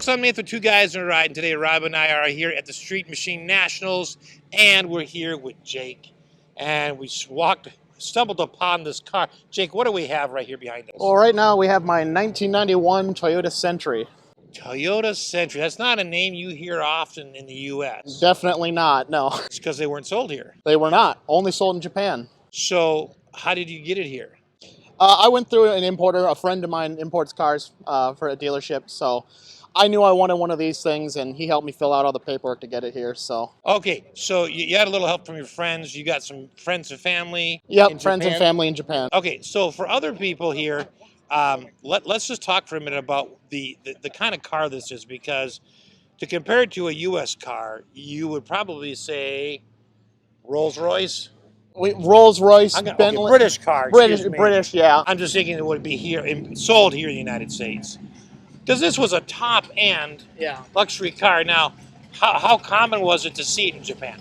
folks, I'm Nathan, two guys in a ride, and today Rob and I are here at the Street Machine Nationals, and we're here with Jake, and we stumbled upon this car. Jake, what do we have right here behind us? Well, right now we have my 1991 Toyota Century. Toyota Century. That's not a name you hear often in the U.S. Definitely not, no. It's because they weren't sold here. They were not. Only sold in Japan. So how did you get it here? I went through an importer. A friend of mine imports cars for a dealership, so I knew I wanted one of these things, and he helped me fill out all the paperwork to get it here. So okay, so you had a little help from your friends. You got some friends and family. Yep, friends and family in Japan. Okay, so for other people here, let's just talk for a minute about the kind of car this is, because to compare it to a U.S. car, you would probably say Rolls-Royce. Rolls-Royce, Bentley, okay, British car. British, yeah. I'm just thinking it would be here sold here in the United States, because this was a top-end luxury car. Now, how common was it to see it in Japan?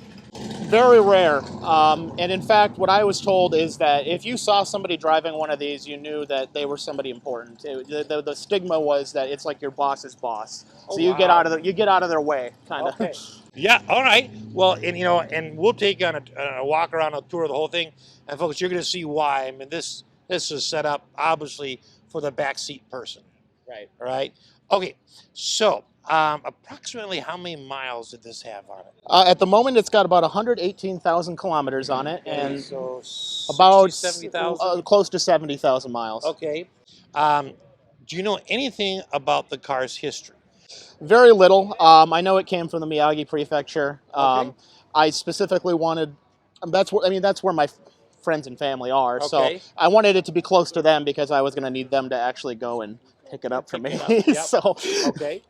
Very rare. And in fact, what I was told is that if you saw somebody driving one of these, you knew that they were somebody important. The stigma was that it's like your boss's boss. So you get out of their way, kind of. Okay. Yeah. All right. Well, and we'll take you on a walk around, a tour of the whole thing, and folks, you're going to see why. I mean, this is set up obviously for the backseat person. Right. All right. Okay. So, approximately how many miles did this have on it? At the moment, it's got about 118,000 kilometers on it, and so about 70,000, close to 70,000 miles. Okay. Do you know anything about the car's history? Very little. I know it came from the Miyagi Prefecture. Okay. I specifically wanted. That's where my friends and family are. Okay. So I wanted it to be close to them because I was going to need them to actually go and pick it up for me. Yep. So okay.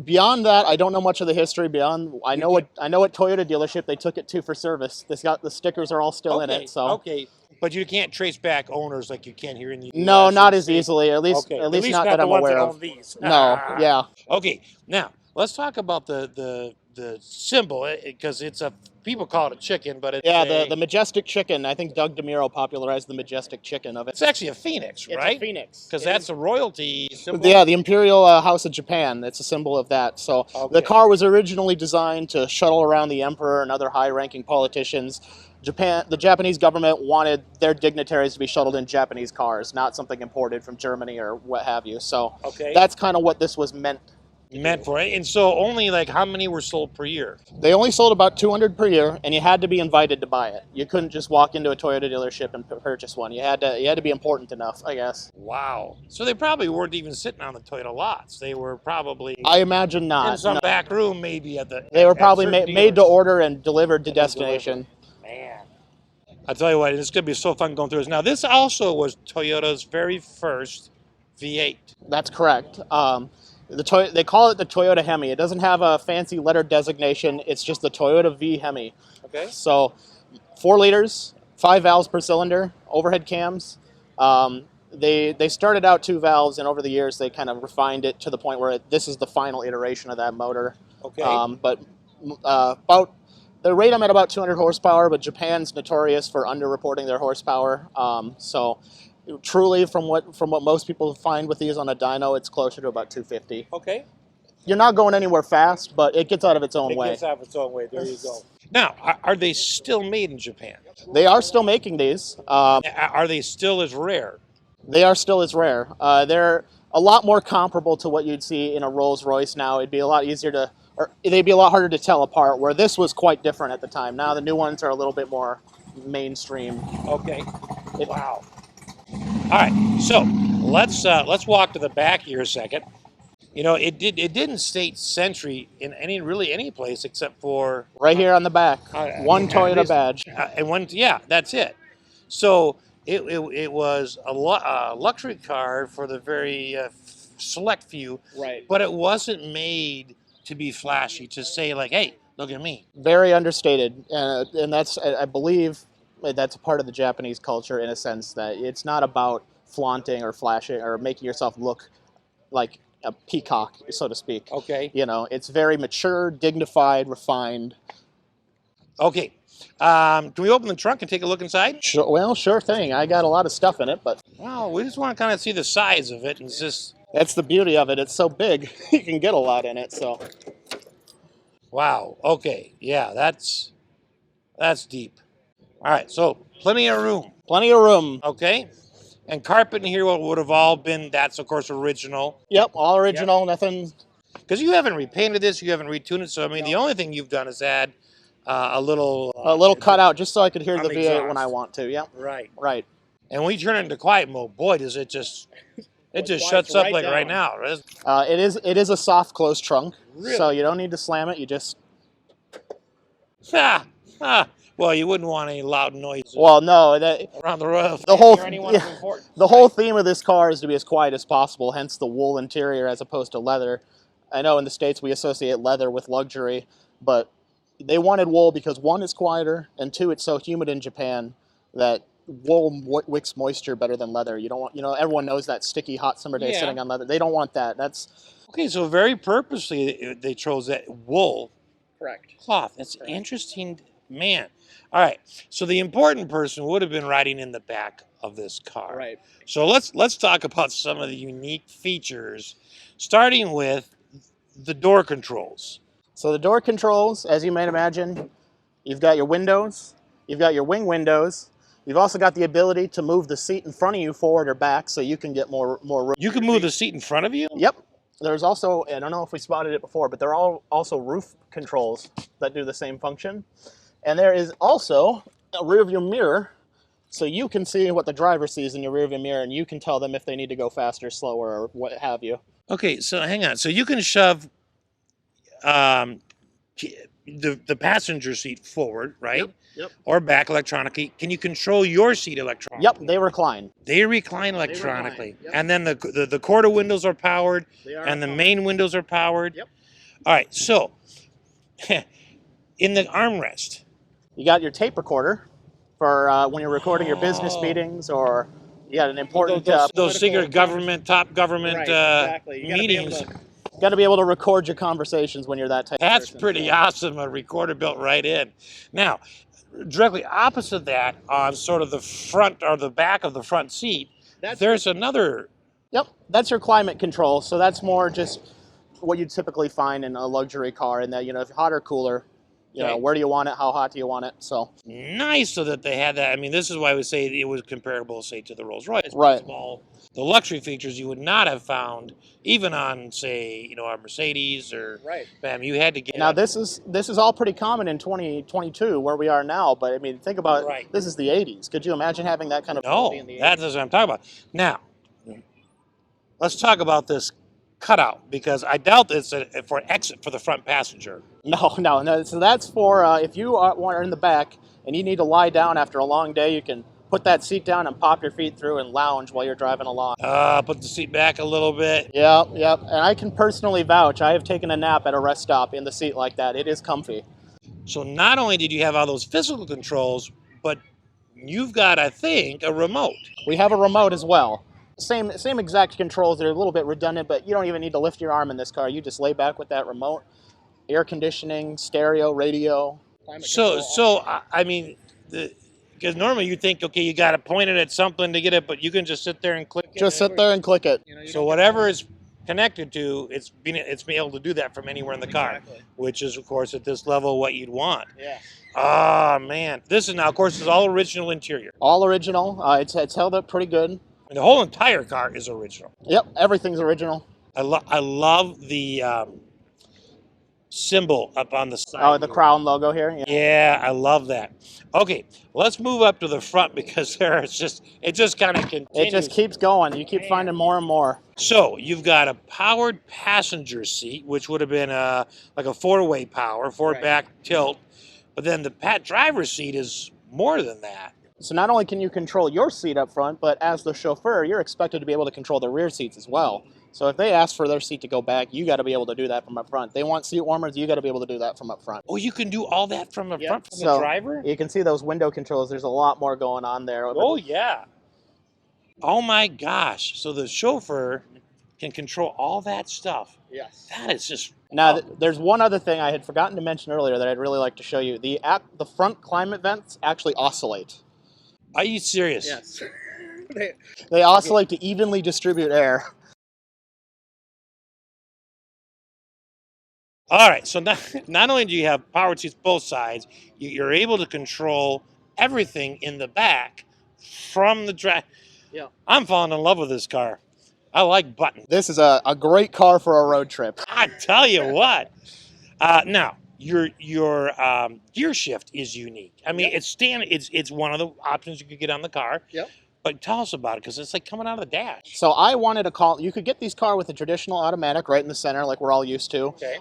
Beyond that, I don't know much of the history. I know what Toyota dealership they took it to for service. The stickers are all still in it. So okay. But you can't trace back owners like you can here in the US. No, not as easily. At least not that I'm aware of. These. No, yeah. Okay, now let's talk about the symbol, because people call it a chicken, but it's the majestic chicken. I think Doug DeMuro popularized the majestic chicken of it. It's actually a phoenix, right? It's a phoenix. Because that's a royalty symbol. Yeah, the Imperial House of Japan. It's a symbol of that. So the car was originally designed to shuttle around the emperor and other high-ranking politicians. The Japanese government wanted their dignitaries to be shuttled in Japanese cars, not something imported from Germany or what have you. So that's kind of what this was meant for. And so only how many were sold per year? They only sold about 200 per year, and you had to be invited to buy it. You couldn't just walk into a Toyota dealership and purchase one. You had to be important enough, I guess. Wow. So they probably weren't even sitting on the Toyota lots. They were probably, I imagine not, in some back room maybe They were probably made to order and delivered to destination. Man. I'll tell you what, it's going to be so fun going through this. Now, this also was Toyota's very first V8. That's correct. They call it the Toyota Hemi. It doesn't have a fancy letter designation. It's just the Toyota V Hemi. Okay. So 4 liters, 5 valves per cylinder, overhead cams. They started out 2 valves, and over the years they kind of refined it to the point where this is the final iteration of that motor. Okay. They rate them at about 200 horsepower, but Japan's notorious for underreporting their horsepower. So truly, from what most people find with these on a dyno, it's closer to about 250. Okay. You're not going anywhere fast, but it gets out of its own way. It gets out of its own way. There you go. Now, are they still made in Japan? They are still making these. Are they still as rare? They are still as rare. They're a lot more comparable to what you'd see in a Rolls-Royce now. It'd be a lot they'd be a lot harder to tell apart, where this was quite different at the time. Now the new ones are a little bit more mainstream. Okay. Wow. All right, so let's walk to the back here a second. It didn't state Century in any place except for right here on the back. One Toyota badge. And one, that's it. So it was a luxury car for the very select few. Right. But it wasn't made to be flashy, to say hey, look at me. Very understated, and that's, I believe, that's a part of the Japanese culture, in a sense that it's not about flaunting or flashing or making yourself look like a peacock, so to speak. Okay. It's very mature, dignified, refined. Okay. Can we open the trunk and take a look inside? Sure, well, sure thing. I got a lot of stuff in it, but... Well, we just want to kind of see the size of it. And it's just... That's the beauty of it. It's so big, you can get a lot in it. So Wow. Okay. Yeah, that's deep. All right. So plenty of room. plenty of room. Okay. And carpet in here would have all been, that's of course original. Yep, all original. Nothing. Because you haven't repainted this, you haven't retuned it. So I mean, the only thing you've done is add a little cutout just so I could hear on the the V8 when I exhaust. want to. Yep. Right. Right. And when you turn it into quiet mode, boy, does it just shuts up like right now. It is a soft close trunk, Really? so you don't need to slam it. You just Well, you wouldn't want any loud noises no, around the roof. the whole Yeah, the whole theme of this car is to be as quiet as possible. Hence the wool interior as opposed to leather. I know in the States we associate leather with luxury, but they wanted wool because one, it's quieter, and two, it's so humid in Japan that wool wicks moisture better than leather. You don't want, everyone knows that sticky hot summer day sitting on leather. They don't want that. That's okay. So very purposely they chose that wool correct. cloth. That's interesting, man. All right. So the important person would have been riding in the back of this car. Right. So let's talk about some of the unique features, starting with the door controls. So the door controls, as you might imagine, you've got your windows, you've got your wing windows. You've also got the ability to move the seat in front of you forward or back so you can get more room. You can move the seat in front of you? Yep. There's also, I don't know if we spotted it before, but there are also roof controls that do the same function. And there is also a rear view mirror, so you can see what the driver sees in your rear view mirror, and you can tell them if they need to go faster, slower, or what have you. Okay, so hang on. So you can shove the passenger seat forward, right? Yep. Or back electronically. Can you control your seat electronically? Yep, they recline. They recline electronically. Yep. And then the quarter windows are powered, and the main windows are powered. Yep. All right, so in the armrest, you got your tape recorder for when you're recording your business meetings, or you got an important those secret government, top government meetings. Got to be able to record your conversations when you're that type That's of person. pretty awesome. A recorder built right in. Now, directly opposite that, on sort of the front or the back of the front seat, there's another. Yep, that's your climate control. So that's more just what you typically find in a luxury car, and that, if hot or cooler, where do you want it, how hot do you want it? So nice, so that they had that. I mean, this is why we say it was comparable, say, to the Rolls Royce. Right. The luxury features you would not have found even on, say, a Mercedes or. Right. Bam, you had to get. Now this is all pretty common in 2022 where we are now. But I mean, think about it. This is the 80s. Could you imagine having that kind of? No, in the 80s? that's what I'm talking about. Now, let's talk about this cutout, because I doubt it's for an exit for the front passenger. No. So that's for if you are in the back and you need to lie down after a long day, you can put that seat down and pop your feet through and lounge while you're driving along. Put the seat back a little bit. Yep. And I can personally vouch, I have taken a nap at a rest stop in the seat like that. It is comfy. So not only did you have all those physical controls, but you've got, I think, a remote. We have a remote as well. Same exact controls. They're a little bit redundant, but you don't even need to lift your arm in this car. You just lay back with that remote. Air conditioning, stereo, radio. So I mean, because normally you think, okay, you got to point it at something to get it, but you can just sit there and click it. Just sit there and click it. So whatever is connected to, it's being able to do that from anywhere in the car, which is, of course, at this level what you'd want. Yeah. Ah, man. This is now, of course, is all original interior. All original. It's held up pretty good. And the whole entire car is original. Yep, everything's original. I love the symbol up on the side. Oh, the crown logo here? Yeah, I love that. Okay, let's move up to the front, because it just kind of continues. It just keeps going. You keep finding more and more. So you've got a powered passenger seat, which would have been like a four-way power, back tilt. But then the driver's seat is more than that. So not only can you control your seat up front, but as the chauffeur, you're expected to be able to control the rear seats as well. So if they ask for their seat to go back, you got to be able to do that from up front. They want seat warmers, you got to be able to do that from up front. Oh, you can do all that from up front from the driver? You can see those window controls. There's a lot more going on there. Oh, yeah. Oh, my gosh. So the chauffeur can control all that stuff. Yes. That is just... Now, there's one other thing I had forgotten to mention earlier that I'd really like to show you. The front climate vents actually oscillate. Are you serious? Yes. They oscillate to evenly distribute air. All right, so not only do you have power seats both sides, you're able to control everything in the back from the drive. Yeah. I'm falling in love with this car. I like buttons. This is a great car for a road trip. I tell you what. Now your gear shift is unique. I mean, Yep. it's one of the options you could get on the car. Yep. But tell us about it because it's like coming out of the dash. So I wanted a call. You could get these car with a traditional automatic right in the center, like we're all used to. Okay.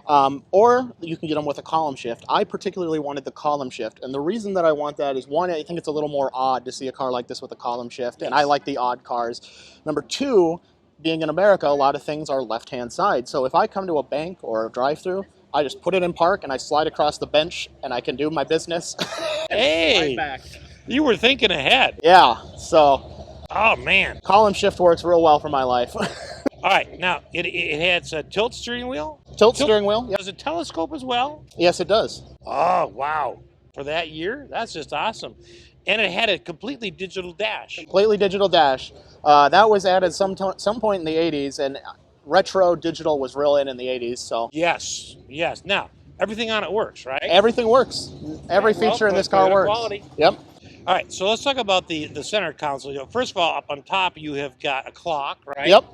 Or you can get them with a column shift. I particularly wanted the column shift, and the reason that I want that is one, I think it's a little more odd to see a car like this with a column shift, and I like the odd cars. Number two, being in America, a lot of things are left-hand side. So if I come to a bank or a drive-through, I just put it in park and I slide across the bench and I can do my business. Hey, back. you were thinking ahead. Yeah. So Oh man. column shift works real well for my life. All right, now it has a tilt steering wheel. Tilt steering wheel. Yep. Does it telescope as well? Yes, it does. Oh wow! For that year, that's just awesome. And it had a completely digital dash. Completely digital dash. That was added some point in the 80s, and retro digital was real in the 80s. So Yes, yes. Now everything on it works, right? everything works. Every feature in this car Toyota works. quality. Yep. All right, so let's talk about the center console. You know, first of all, up on top you have got a clock, right? Yep.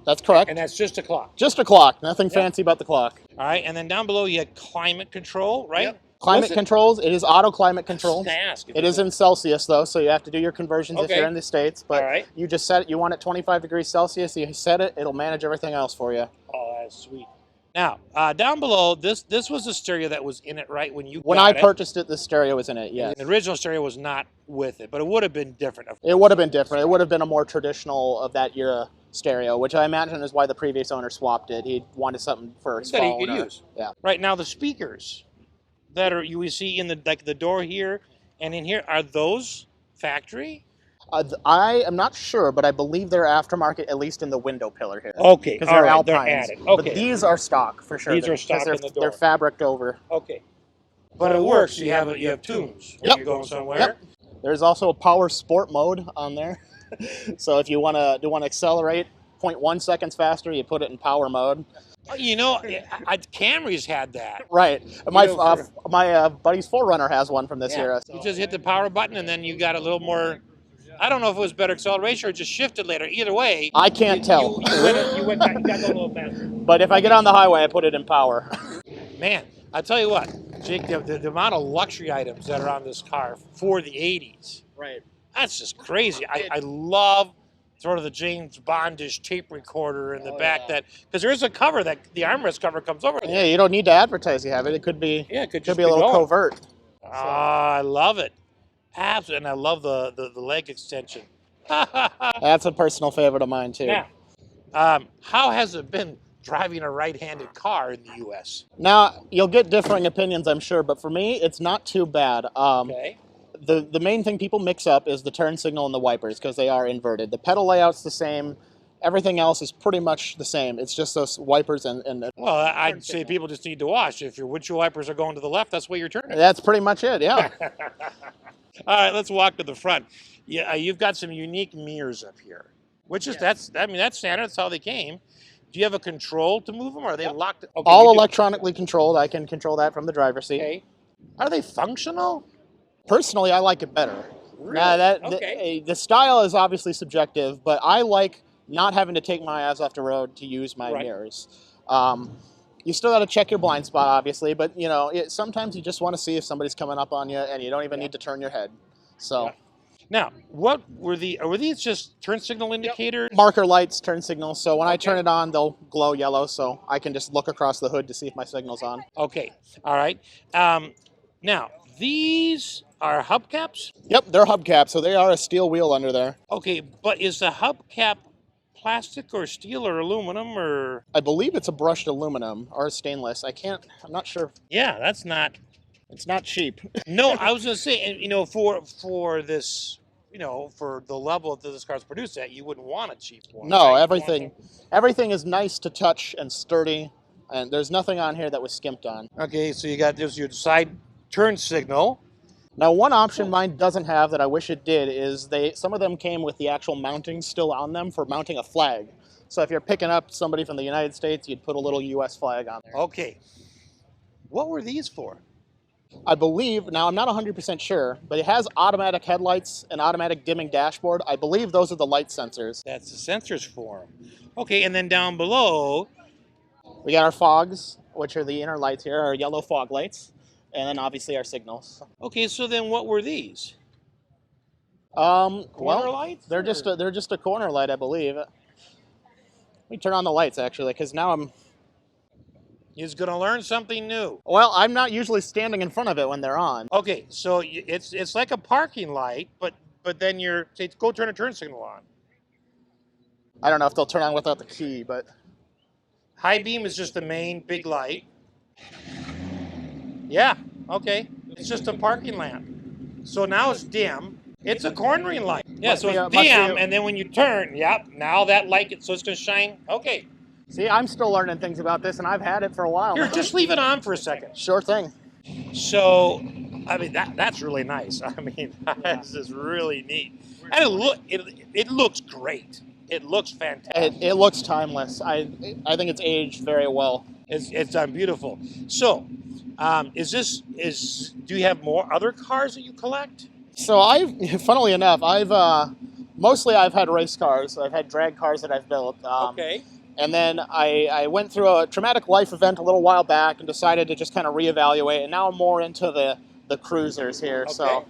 That's correct. And that's just a clock. Just a clock. Nothing fancy about the clock. All right, and then down below you had climate control, right? Yep. Climate controls. It is auto climate control. Ask It is in Celsius though, so you have to do your conversions if Okay. you're in the States. But All right. you just set it. You want it 25 degrees Celsius. You set it. It'll manage everything else for you. Oh, that's sweet. Now, down below, this was a stereo that was in it, right? When I purchased it, the stereo was in it. Yes. The original stereo was not with it, but it would have been different. It would have been different. It would have been a more traditional of that era stereo, which I imagine is why the previous owner swapped it. He wanted something for his That he phone. could use. Yeah. Right now, the speakers that are you see in the door here and in here, are those factory? I am not sure, but I believe they're aftermarket, at least in the window pillar here. Okay, Because all they're right, Alpines. they're added. But Okay, these are stock for sure. These are stock they're, in the door. They're fabriced over. okay. But it works. You have tunes when Yep. you're going somewhere. Yep. There's also a power sport mode on there. So if you want to accelerate 0.1 seconds faster, you put it in power mode. You know, Camry's had that. Right. My You know, my buddy's 4Runner has one from this era. You just hit the power button and then you got a little more. I don't know if it was better acceleration or just shifted later. Either way, I can't tell. you got a little faster. But if I get on the highway, I put it in power. Man, I tell you what, Jake, the amount of luxury items that are on this car for the 80s, Right. that's just crazy. I love sort of the James Bondish tape recorder in the back that, because there's a cover that the armrest cover comes over. Yeah, you don't need to advertise you have it. It could be. Yeah, it could Could just be a little going. covert. I love it. Absolutely, and I love the leg extension. That's a personal favorite of mine too. Now, how has it been driving a right-handed car in the U.S.? Now you'll get differing opinions, I'm sure, but for me, it's not too bad. Okay. The main thing people mix up is the turn signal and the wipers because they are inverted. The pedal layout's the same. Everything else is pretty much the same. It's just those wipers and Well, I'd say people just need to watch. If your windshield wipers are going to the left, that's where you're turning. that's pretty much it. Yeah. All right, let's walk to the front. Yeah, you've got some unique mirrors up here, which is that's standard. That's how they came. Do you have a control to move them, or are they locked? Okay, All you do. electronically controlled. I can control that from the driver's seat. Okay. Are they functional? Personally, I like it better. Really? Okay. The style is obviously subjective, but I like not having to take my eyes off the road to use my mirrors. You still got to check your blind spot, obviously, but sometimes you just want to see if somebody's coming up on you, and you don't even need to turn your head. So. Yeah. Now, what were these just turn signal indicators? Marker lights, turn signals. So when I turn it on, they'll glow yellow, so I can just look across the hood to see if my signal's on. Okay. All right. Now, these are hubcaps? Yep, they're hubcaps, so they are a steel wheel under there. Okay, but is the hubcap plastic or steel or aluminum or? I believe it's a brushed aluminum or stainless. I'm not sure. Yeah, that's not. It's not cheap. No, I was going to say, for this, for the level that this car's produced at, you wouldn't want a cheap one. No, right? everything is nice to touch and sturdy, and there's nothing on here that was skimped on. Okay, so you got this your side turn signal. Now, one option mine doesn't have that I wish it did is some of them came with the actual mounting still on them for mounting a flag. So if you're picking up somebody from the United States, you'd put a little U.S. flag on there. Okay. What were these for? I believe, now I'm not 100% sure, but it has automatic headlights and automatic dimming dashboard. I believe those are the light sensors. That's the sensors for them. Okay, and then down below, We got our fogs, which are the inner lights here, our yellow fog lights, and then obviously our signals. okay, so then what were these? Corner Corner lights? they're just a corner light, I believe. Let me turn on the lights actually, because now You're going to learn something new. I'm not usually standing in front of it when they're on. Okay, so it's like a parking light, but then say, go turn a turn signal on. I don't know if they'll turn on without the key, but High beam is just the main big light. Yeah, okay. It's just a parking lamp. So now it's dim. It's a cornering light. Yeah, so it's dim, and then when you turn, yep, now that light, so it's going to shine. Okay. See, I'm still learning things about this, and I've had it for a while. Here, just leave it on for a second. Sure thing. So, I mean, that's really nice. I mean, this is really neat. And it looks great. It looks fantastic. It looks timeless. I think it's aged very well. It's done beautiful. So, do you have more other cars that you collect? So funnily enough, I've had race cars. I've had drag cars that I've built. Okay. And then I went through a traumatic life event a little while back and decided to just kind of reevaluate. And now I'm more into the cruisers here. Okay. So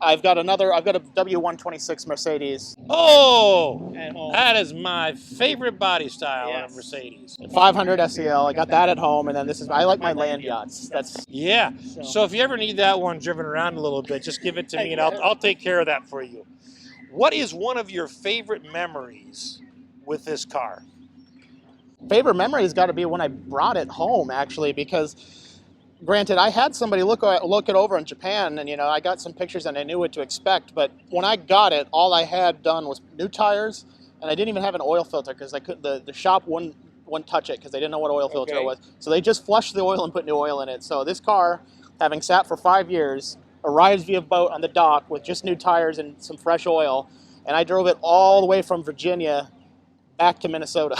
I've got a W126 Mercedes. Oh, At home. that is my favorite body style Yes. of Mercedes. 500 SEL. I got that at home, and then I like my land yachts. That's Yeah. So if you ever need that one driven around a little bit, just give it to me, and I'll take care of that for you. What is one of your favorite memories with this car? favorite memory has got to be when I brought it home, actually, because granted, I had somebody look it over in Japan, and I got some pictures and I knew what to expect. But when I got it, all I had done was new tires, and I didn't even have an oil filter because the shop wouldn't touch it because they didn't know what oil filter it was. So they just flushed the oil and put new oil in it. So this car, having sat for 5 years, arrives via boat on the dock with just new tires and some fresh oil, and I drove it all the way from Virginia back to Minnesota.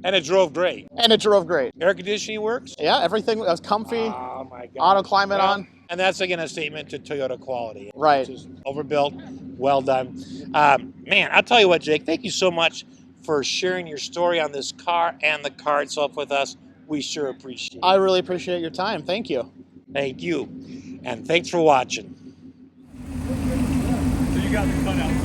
And it drove great. And it drove great. Air conditioning works? Yeah, everything was comfy. Oh my God. Auto climate on. And that's again a statement to Toyota quality. Right. Just overbuilt, well done. Man, I'll tell you what, Jake, thank you so much for sharing your story on this car and the car itself with us. We sure appreciate it. I really appreciate your time. Thank you. Thank you. And thanks for watching. So you got the cutout.